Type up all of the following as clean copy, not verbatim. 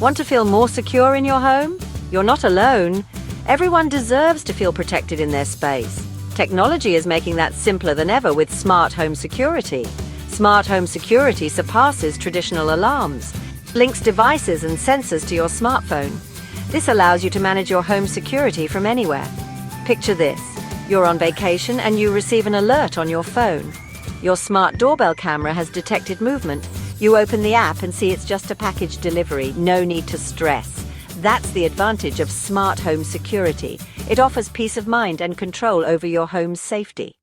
Want to feel more secure in your home? You're not alone. Everyone deserves to feel protected in their space. Technology is making that simpler than ever with smart home security. Smart home security surpasses traditional alarms, links devices and sensors to your smartphone. This allows you to manage your home security from anywhere. Picture this. You're on vacation and you receive an alert on your phone. Your smart doorbell camera has detected movement. You open the app and see it's just a package delivery. No need to stress. That's the advantage of smart home security. It offers peace of mind and control over your home's safety.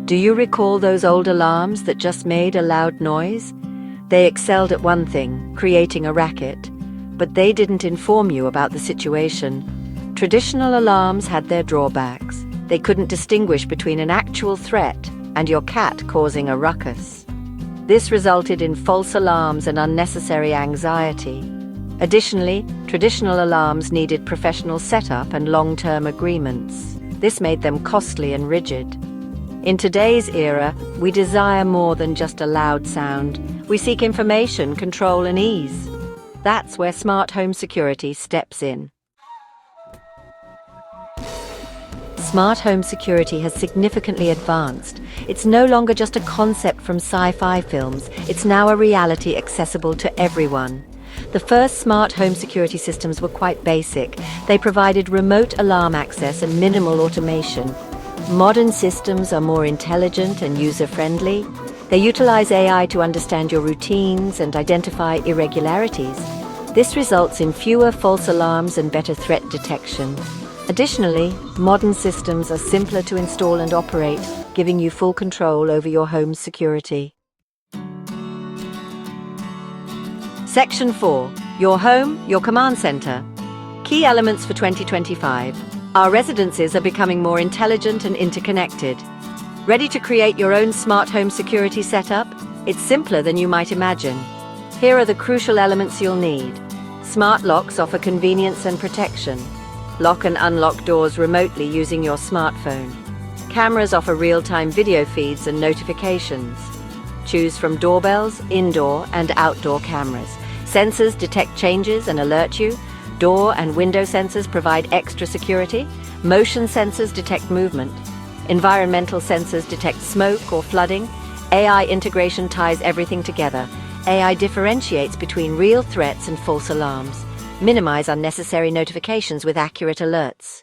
Do you recall those old alarms that just made a loud noise? They excelled at one thing, creating a racket, but they didn't inform you about the situation. Traditional alarms had their drawbacks. They couldn't distinguish between an actual threat and your cat causing a ruckus. This resulted in false alarms and unnecessary anxiety. Additionally, traditional alarms needed professional setup and long-term agreements. This made them costly and rigid. In today's era, we desire more than just a loud sound. We seek information, control, and ease. That's where smart home security steps in. Smart home security has significantly advanced. It's no longer just a concept from sci-fi films. It's now a reality accessible to everyone. The first smart home security systems were quite basic. They provided remote alarm access and minimal automation. Modern systems are more intelligent and user-friendly. They utilize AI to understand your routines and identify irregularities. This results in fewer false alarms and better threat detection. Additionally, modern systems are simpler to install and operate, giving you full control over your home's security. Section 4. Your home, your command center. Key elements for 2025. Our residences are becoming more intelligent and interconnected. Ready to create your own smart home security setup? It's simpler than you might imagine. Here are the crucial elements you'll need. Smart locks offer convenience and protection. Lock and unlock doors remotely using your smartphone. Cameras offer real-time video feeds and notifications. Choose from doorbells, indoor and outdoor cameras. Sensors detect changes and alert you. Door and window sensors provide extra security. Motion sensors detect movement. Environmental sensors detect smoke or flooding. AI integration ties everything together. AI differentiates between real threats and false alarms. Minimize unnecessary notifications with accurate alerts.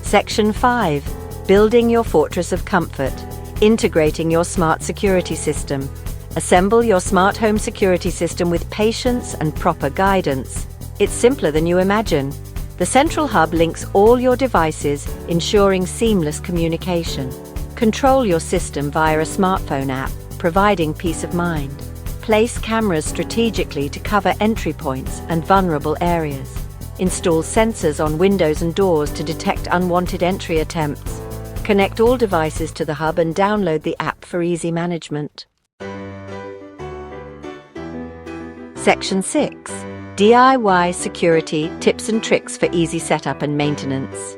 Section 5. Building your fortress of comfort. Integrating your smart security system. Assemble your smart home security system with patience and proper guidance. It's simpler than you imagine. The central hub links all your devices, ensuring seamless communication. Control your system via a smartphone app, providing peace of mind. Place cameras strategically to cover entry points and vulnerable areas. Install sensors on windows and doors to detect unwanted entry attempts. Connect all devices to the hub and download the app for easy management. Section 6. DIY security tips and tricks for easy setup and maintenance.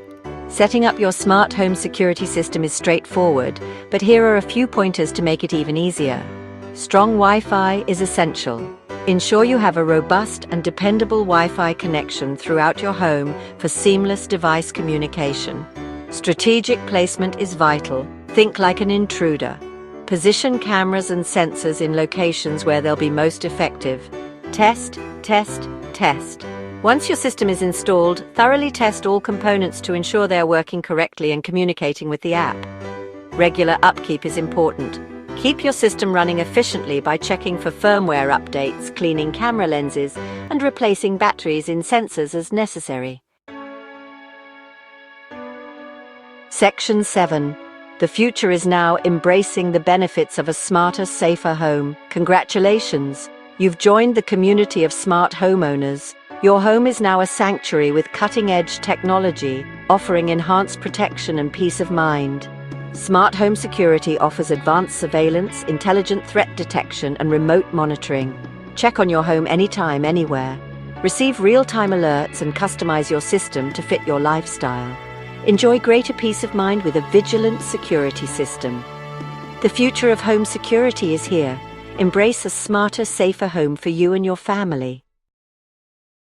Setting up your smart home security system is straightforward, but here are a few pointers to make it even easier. Strong Wi-Fi is essential. Ensure you have a robust and dependable Wi-Fi connection throughout your home for seamless device communication. Strategic placement is vital. Think like an intruder. Position cameras and sensors in locations where they'll be most effective. Test, test, test. Once your system is installed, thoroughly test all components to ensure they are working correctly and communicating with the app. Regular upkeep is important. Keep your system running efficiently by checking for firmware updates, cleaning camera lenses, and replacing batteries in sensors as necessary. Section 7. The future is now embracing the benefits of a smarter, safer home. Congratulations! You've joined the community of smart homeowners. Your home is now a sanctuary with cutting-edge technology, offering enhanced protection and peace of mind. Smart home security offers advanced surveillance, intelligent threat detection, and remote monitoring. Check on your home anytime, anywhere. Receive real-time alerts and customize your system to fit your lifestyle. Enjoy greater peace of mind with a vigilant security system. The future of home security is here. Embrace a smarter, safer home for you and your family.